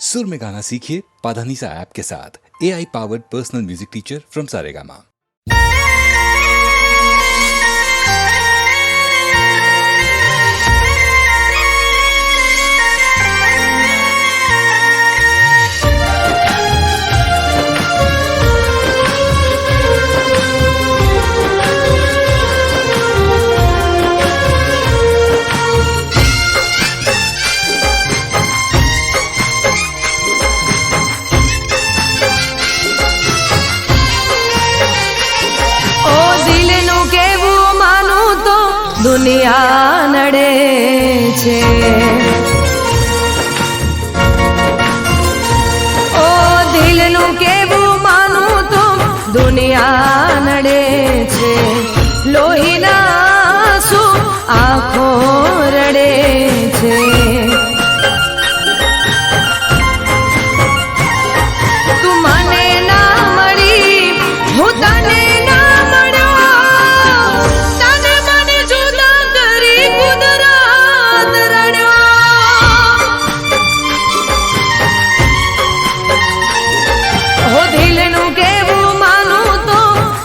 सुर में गाना सीखिए पाधानीसा ऐप के साथ। AI powered personal music teacher from Saregama. દુનિયા નડે છે, ઓ દિલનું કેવું માનું તો દુનિયા નડે છે, લોહીના આંસુ આંખો રડે છે, તું મને ના મળી હું તને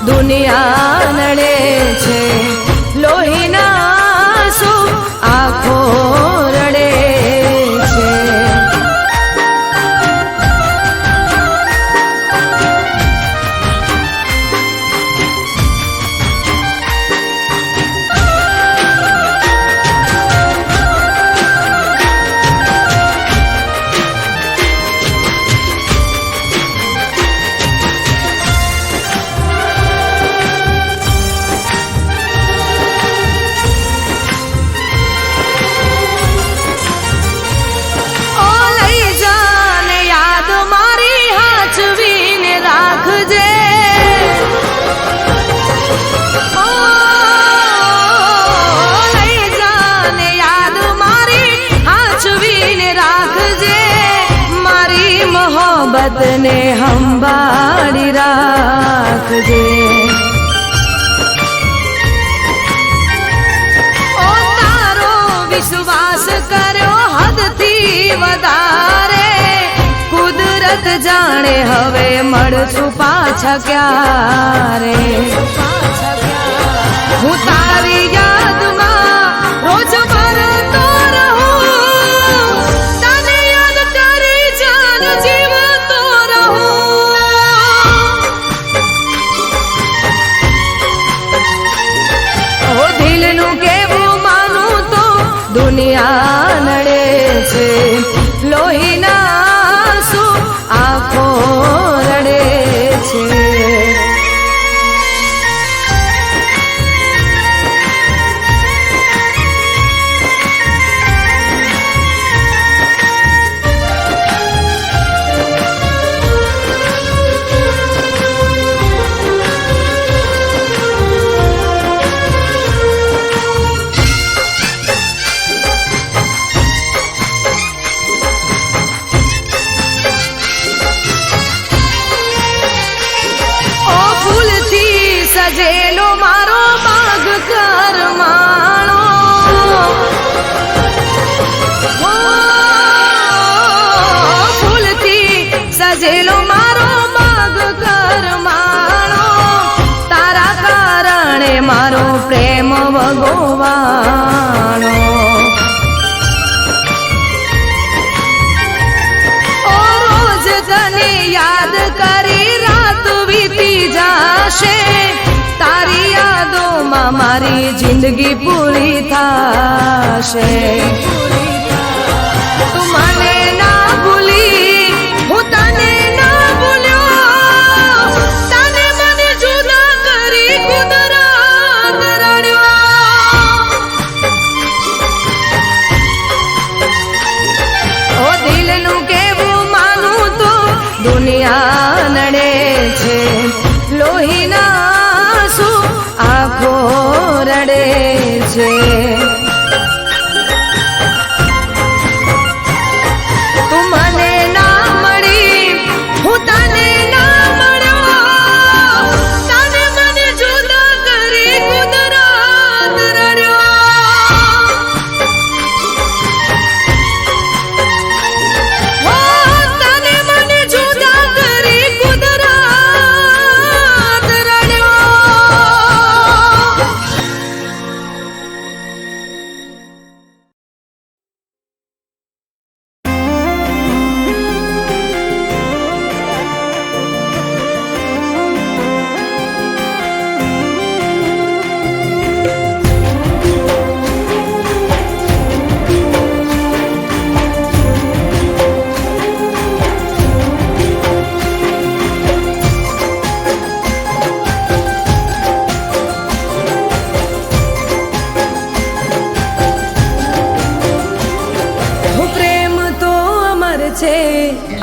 દુનિયા નડે છે, લોહીના આંસુ આંખો રડે છે. મોહબ્બતને સંભાળી રાખજે, ઓ તારો વિશ્વાસ કર્યો હદથી વધારે, કુદરત જાણે હવે મળશું પાછા ક્યારે, હું તારી યાદમાં રોજ મરતો રહું, તને યાદ કરી જાન જીવતો રહું, ઓ દિલનું કેવું માનું તો દુનિયા નડે છે, લોહીના આંસુ આંખો રડે છે. સજેલો મારો બાગ કરમાણો, ફૂલથી સજેલો મારો બાગ કરમાણો, તારા કારણે મારો પ્રેમ ભગવાણો, ઓ રોજ તને યાદ કરી રાત વીતી જાશે, તારી યાદોમાં મારી જિંદગી પૂરી થાશે, તું મને ના ભૂલી હું તને ના ભૂલ્યો, તને મને જુદા કરી કુદરત રડ્યો, ઓ દિલનું કેવું માનું તો દુનિયા નડે છે, લોહીના આંખો રડે છે.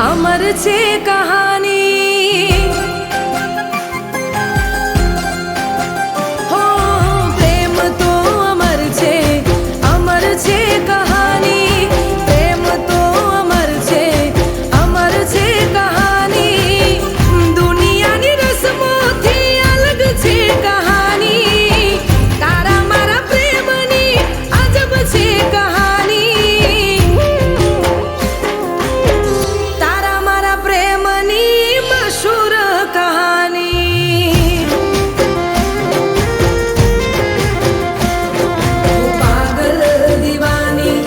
અમર છે કહાની હો પ્રેમ તો અમર છે કહાની પ્રેમ તો અમર છે કહાની દુનિયાની રસમોથી અલગ છે કહાની તારા મારા પ્રેમની અજબ છે કહાની તારા મારા પ્રેમની મશહૂર કહાની હું પાગલ દીવાની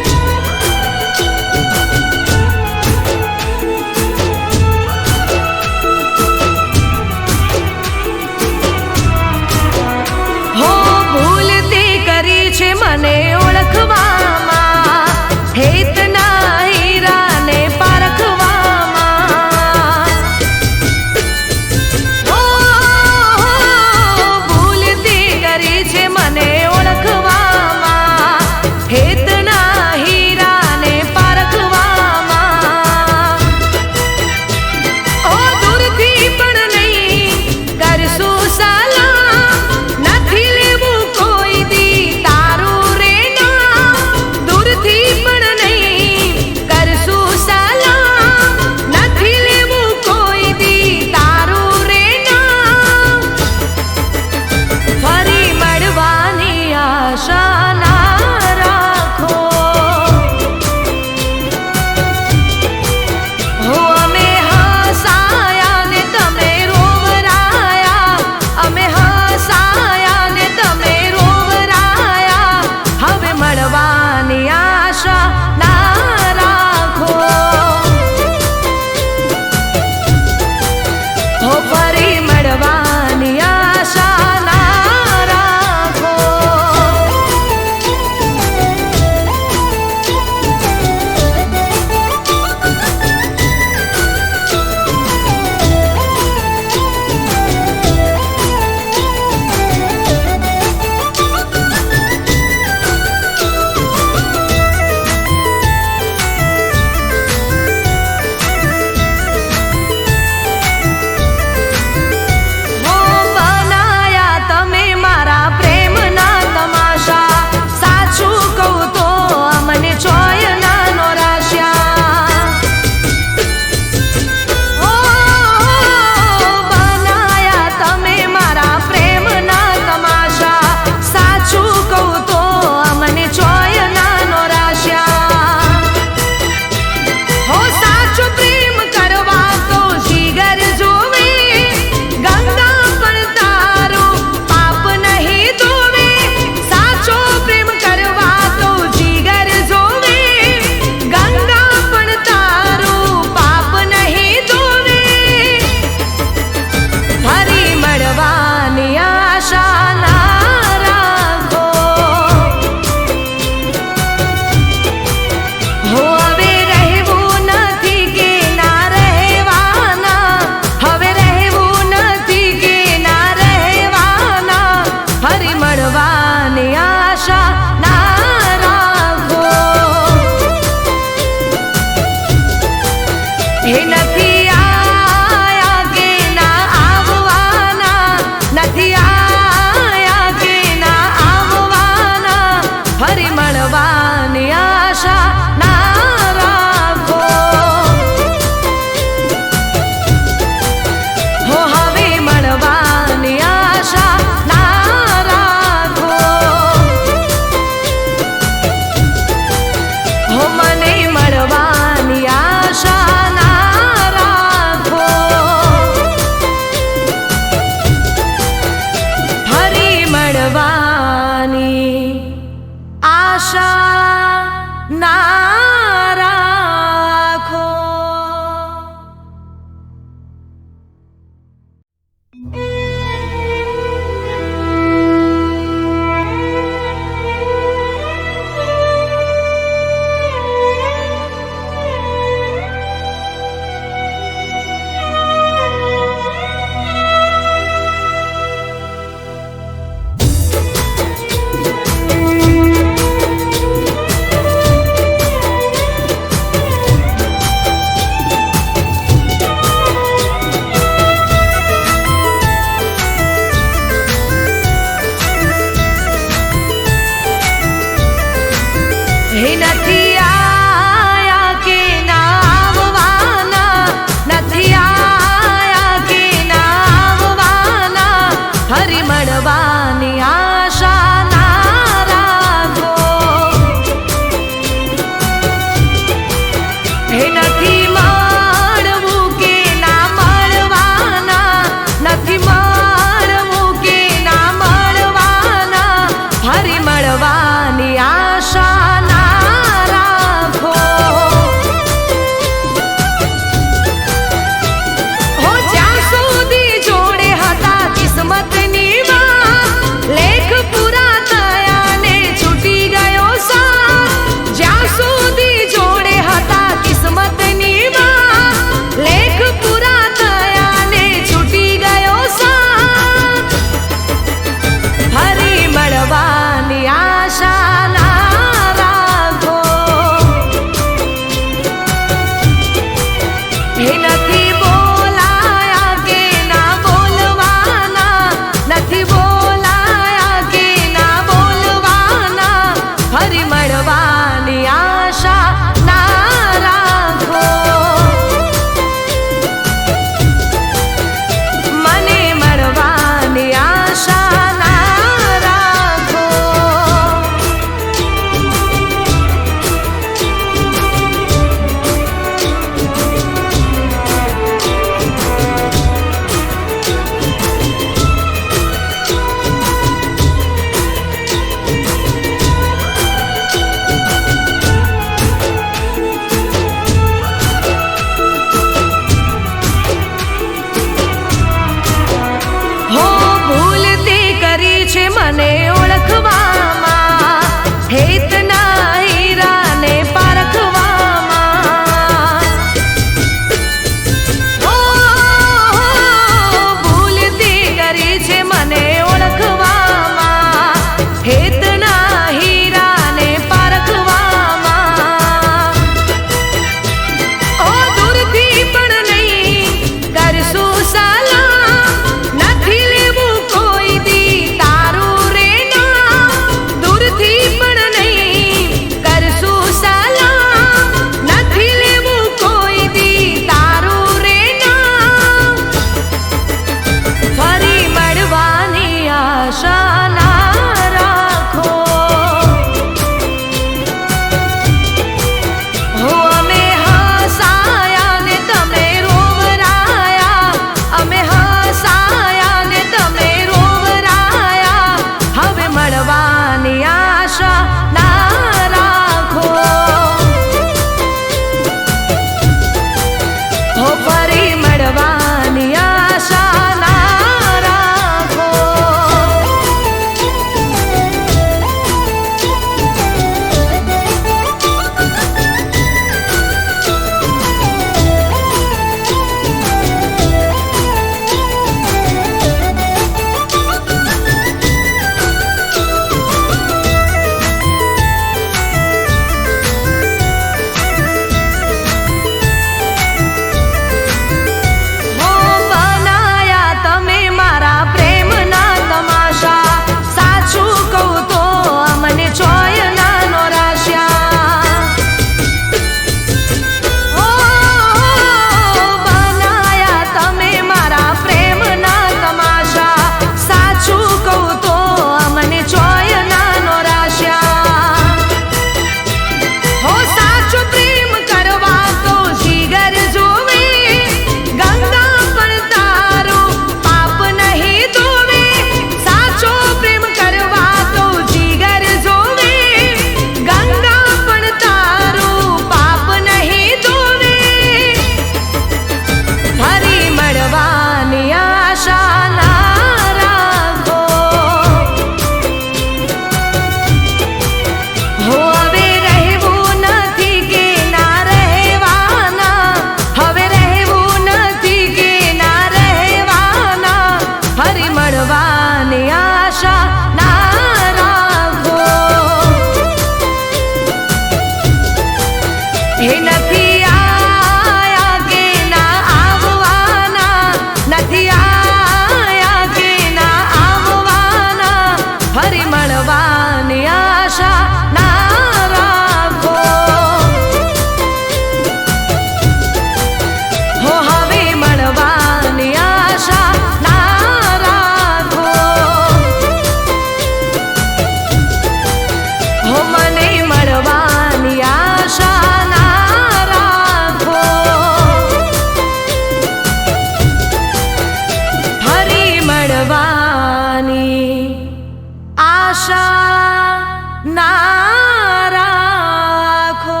આશા ના રાખો.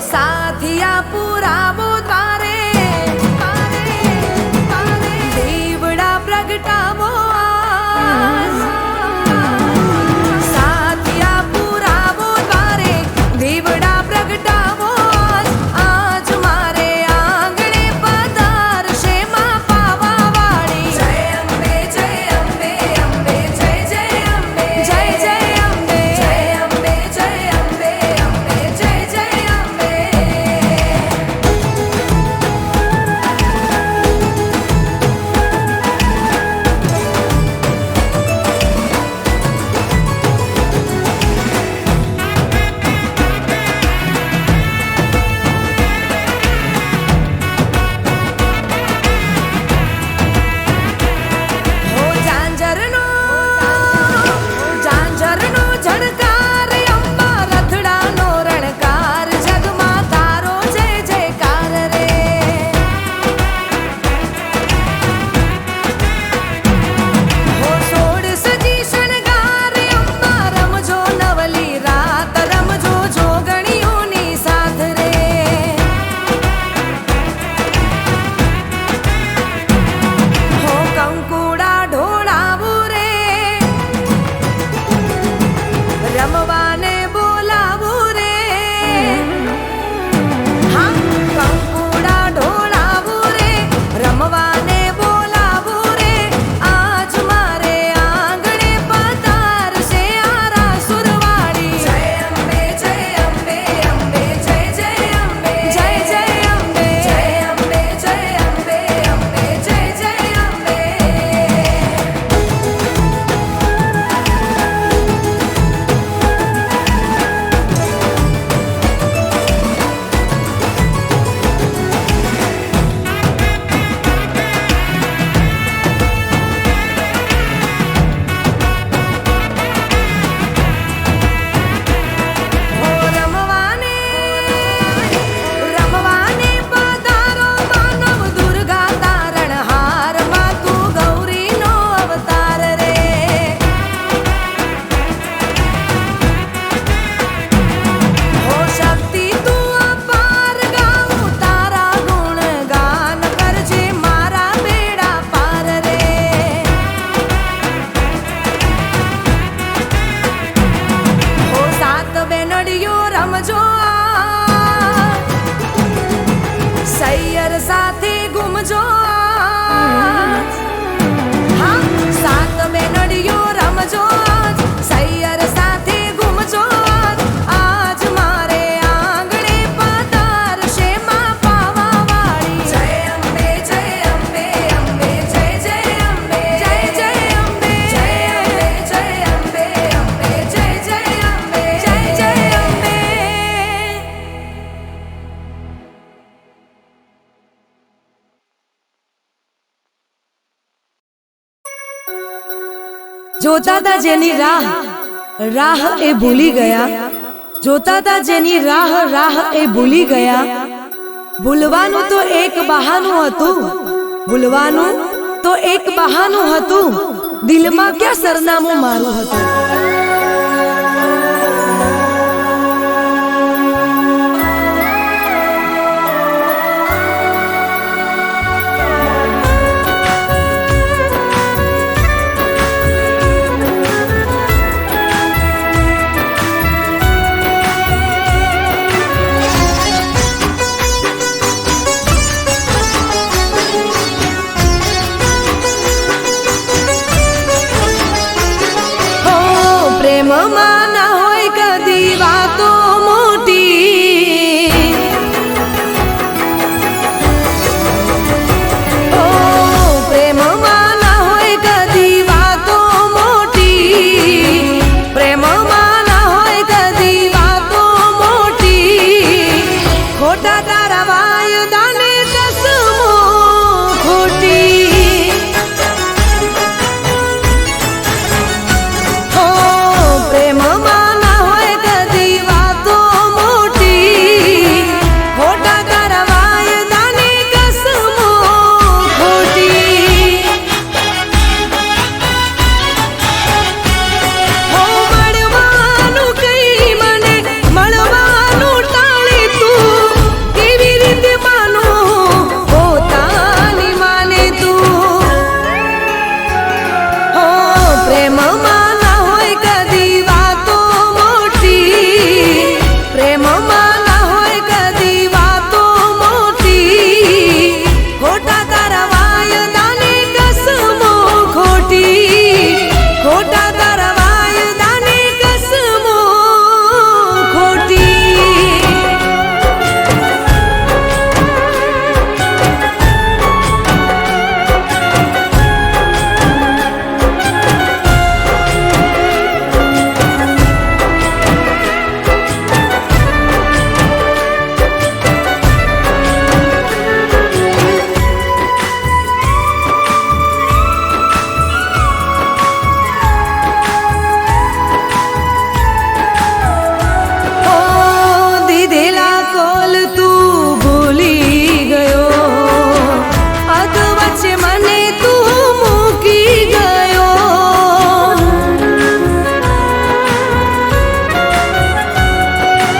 સાધિયા પુરાવો દ્વારે દીવડા પ્રગટાવો. સાધિયા પુરાવો દ્વારે દીવડા પ્રગટાવો. આજ મારે આંગણે પધારશે માં પાવા વાળી. જય અંબે જય અંબે અંબે જય જય અંબે જય જય અંબે જય અંબે જય અંબે અંબે જય જય અંબે. ઝાંઝરનો ઝણકાર અંબા રથડાનો રણકાર જગમાં તારો જય જયકાર રે. હો સોળ સજી શણગાર અંબા રમજો નવલી રાત રમજો જોગણીઓની સાથ રે. હો કંકુડા ઢોળાવું રે રમવાને બોલાવું રે. હા કંકુડા ઢોળાવું રે રમવાને બોલાવું રે. આજ મારે આંગણે પધારશે આરાસુરવાળી. જય અંબે જય અંબે અંબે જય જય અંબે જય જય અંબે જય અંબે જય અંબે અંબે જય જય અંબે. ઓ રમવાને પધારો માનવ દુર્ગા તારણહાર માં તું ગૌરીનો અવતાર રે. હો શક્તિ તું અપાર ગાઉં તારા ગુણ ગાન કરજે મારા બેડા પાર રે. હો સાત બેનડીઓ રમજો આજ. સૈયર સાથે ગુમજો આજ. હા સાત બેનડીઓ રમજો આજ. સૈયર સાથે ગુમજો આજ. આજ મારે આંગણે પધારશે માં પાવા વાળી. જય અંબે જય અંબે અંબે જય જય અંબે જય જય અંબે જય અંબે જય અંબે અંબે જય જય અંબે જય જય અંબે. જોતા તા જેની રાહ એ ભૂલી ગયા. જોતા તા જેની રાહ એ ભૂલી ગયા. ભૂલવાનું તો એક બહાનું હતું. ભૂલવાનું તો એક બહાનું હતું. દિલમાં ક્યાં સરનામું મારું હતું. ખોટા તારા વાયદાને કસમો ખોટી હો પ્રેમમાં ના હોય કદી વાતો મોટી ખોટા તારા વાયદાને કસમો ખોટી હો મળવાનું કઈ મને મળવાનું ટાળે તું કેવી રીતે માનું પોતાની માને તું હો પ્રેમમાં ના હોય કદી વાતો મોટી પ્રેમમાં ના હોય કદી વાતો મોટી ખોટા તારા વાયદાને કસમો ખોટી ખોટા તારા વાયદાને કસમો ખોટી ઓ દીધેલા કોલ તું ભૂલી ગયો અધ વચ્ચે મને તું મૂકી ગયો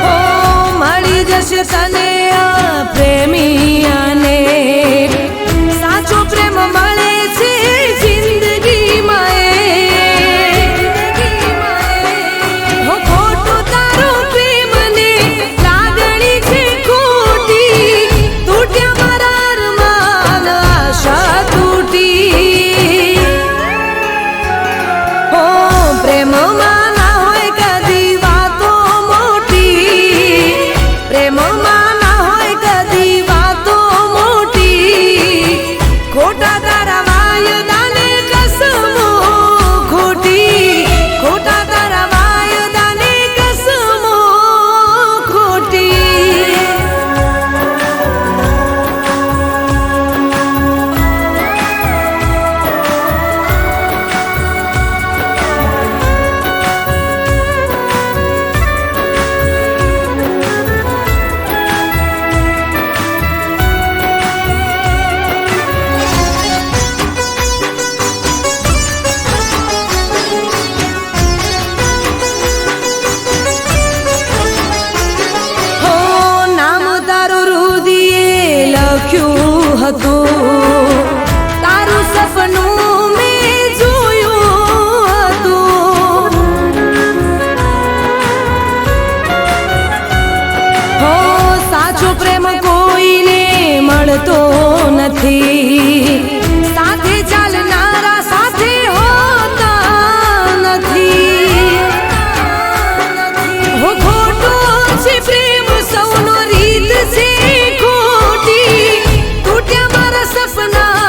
ઓ મળી જશે તને આ પ્રેમિયાને સાચો પ્રેમ મળે છે જિંદગીમાં હો ખોટું તારું પ્રેમ ને લાગણી છે ખોટી તૂટ્યા મારા અરમાન આશા તૂટી હો પ્રેમમાં ના હોય કદી વાતો મોટી પ્રેમમાં ના હોય કદી વાતો મોટી ખોટા તારા વાયદાને કસમો ખોટી ખોટા તારા વાયદાને કસમો ખોટી હો નામ તારું રુદિયે લખ્યું હતું તારું સપનું મેં જોયું હતું હો સાચો પ્રેમ કોઈને મળતો નથી સાથે ચાલનારા સાથે હોતા નથી હો ખોટો છે પ્રેમ સૌનો રીત છે ખોટી તૂટ્યા મારા સપના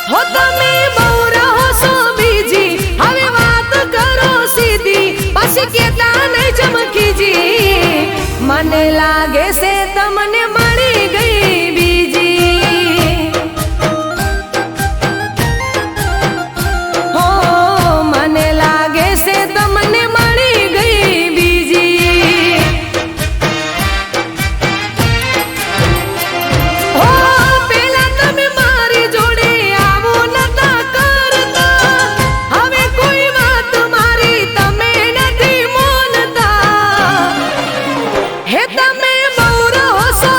હો તમે બહુ રહો છો બીજી હવે વાત કરો સીધી પછી કેતા નહીં ચમકીજી મને લાગે છે તમને મળી ગઈ બીજી હો મને લાગે છે તમને મળી ગઈ બીજી હો પેલા તમે મારી જોડે આવો નતા કરતા હવે કોઈ વાત મારી તમે નથી માનતા હે તમે બહુ રહો છો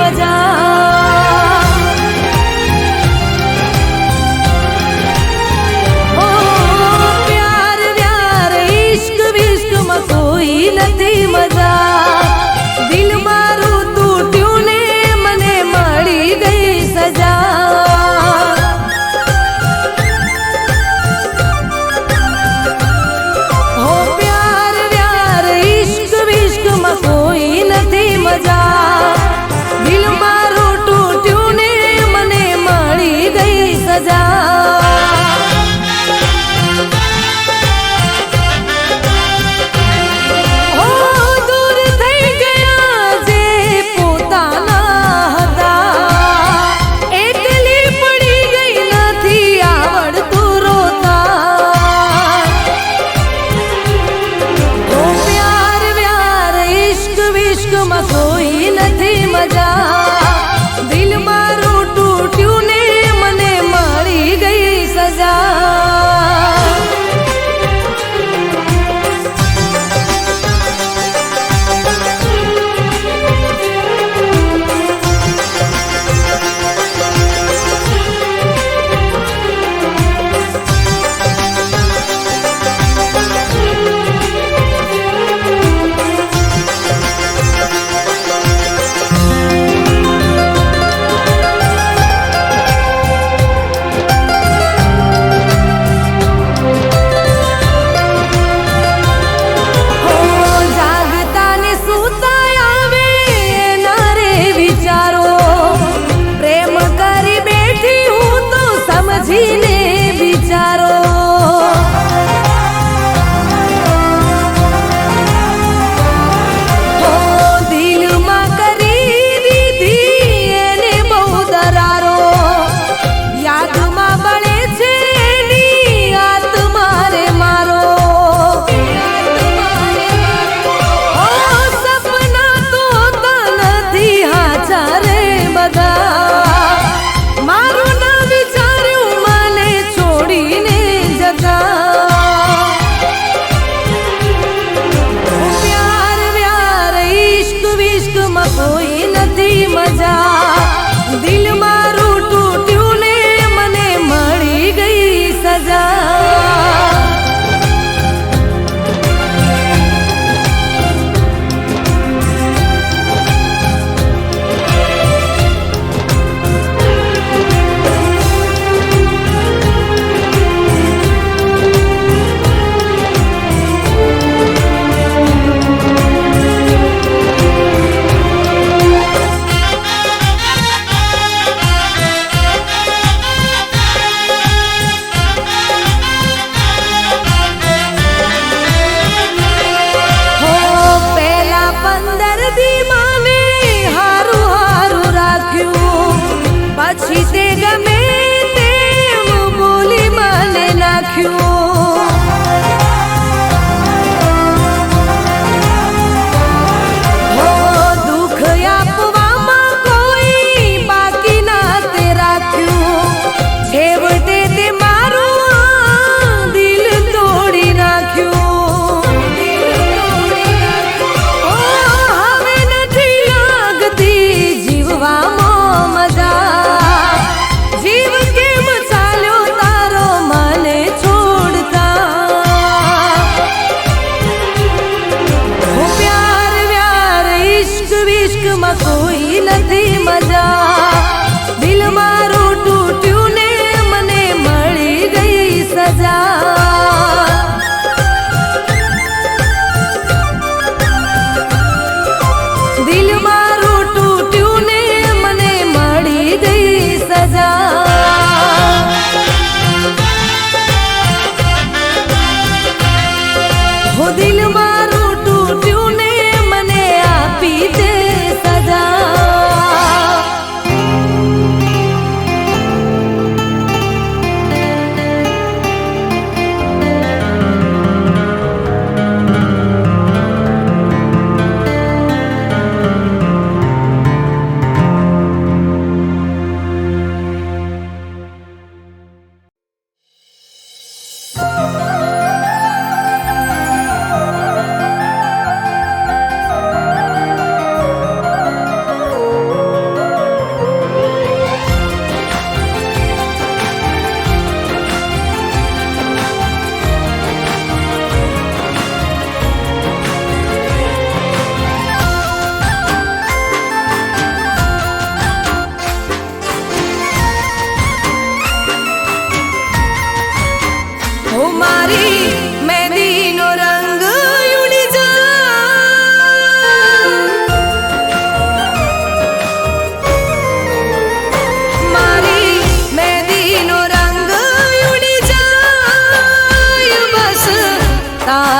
મજા. ઓ પ્યાર વ્યાર ઇશ્ક વિશ્કમાં કોઈ નથી મજા. દિલ મારું તૂટ્યું ને મને મળી ગઈ સજા. હો પ્યાર વ્યાર ઇશ્ક વિશ્કમાં કોઈ નથી મજા. દિલ મારું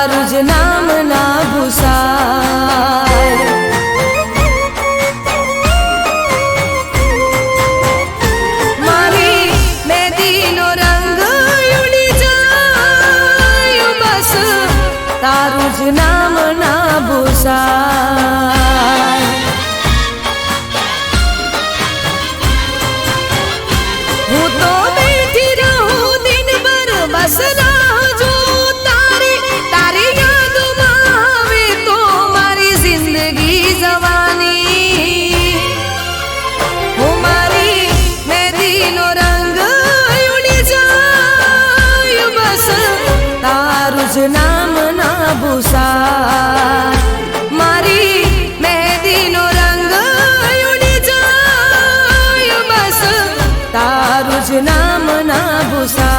તારું જ નામ ના ભૂસાય. મારી મહેંદીનો રંગ ઉડી જાય બસ તારું જ નામ ના ભૂસાય. હું તો બેઠી રહું દિનભર બસ રાહ જોઉં તારી, તારી યાદોમાં આવે તો મારી જિંદગી જવાની. હું મારી મહેંદીનો રંગ ઉડી જાય બસ તારું જ નામ ના ભૂસાય. મારી મહેંદીનો રંગ ઉડી જાય બસ તારું જ નામ ના ભૂસાય.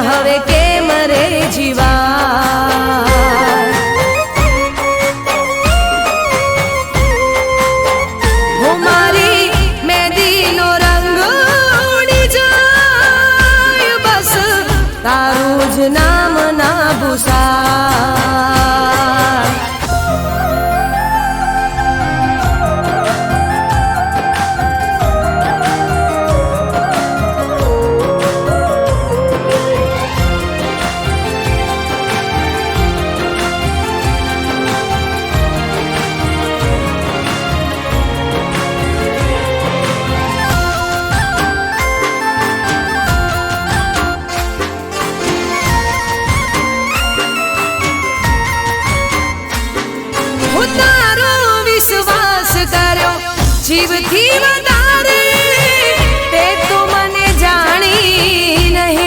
હવે કેમ રે જીવા. હું મારી મહેંદીનો રંગ ઉડી જાય બસ તારું જ નામ ના ભૂસાય. તારો વિશ્વાસ કર્યો જીવથી વધારે, તે તો મને જાણી નહીં.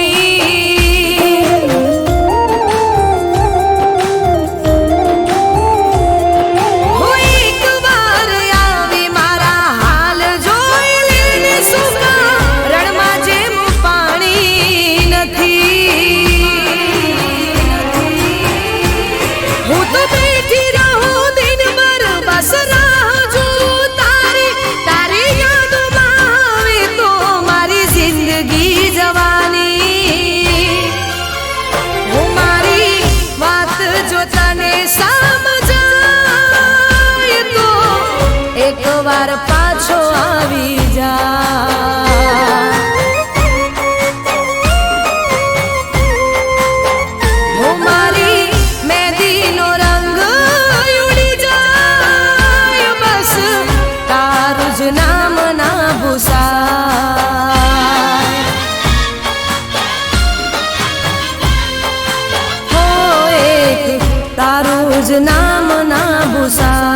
હું એક વાર આવી મારા હાલ જોઈ લેને સુકા રણમાં જેમ પાણી નથી. હું તો બેઠી રહું બસ રાહ જોઉં તારી, તારી યાદોમાં આવે તો મારી જિંદગી જવાની. હું મારી વાત જો તને સમજાય તો એક વાર પાછો આવી જા. હું મારી મહેંદીનો રંગ તારું જ નામ ના ભૂસાય. હો એક તારું જ નામ ના ભૂસાય.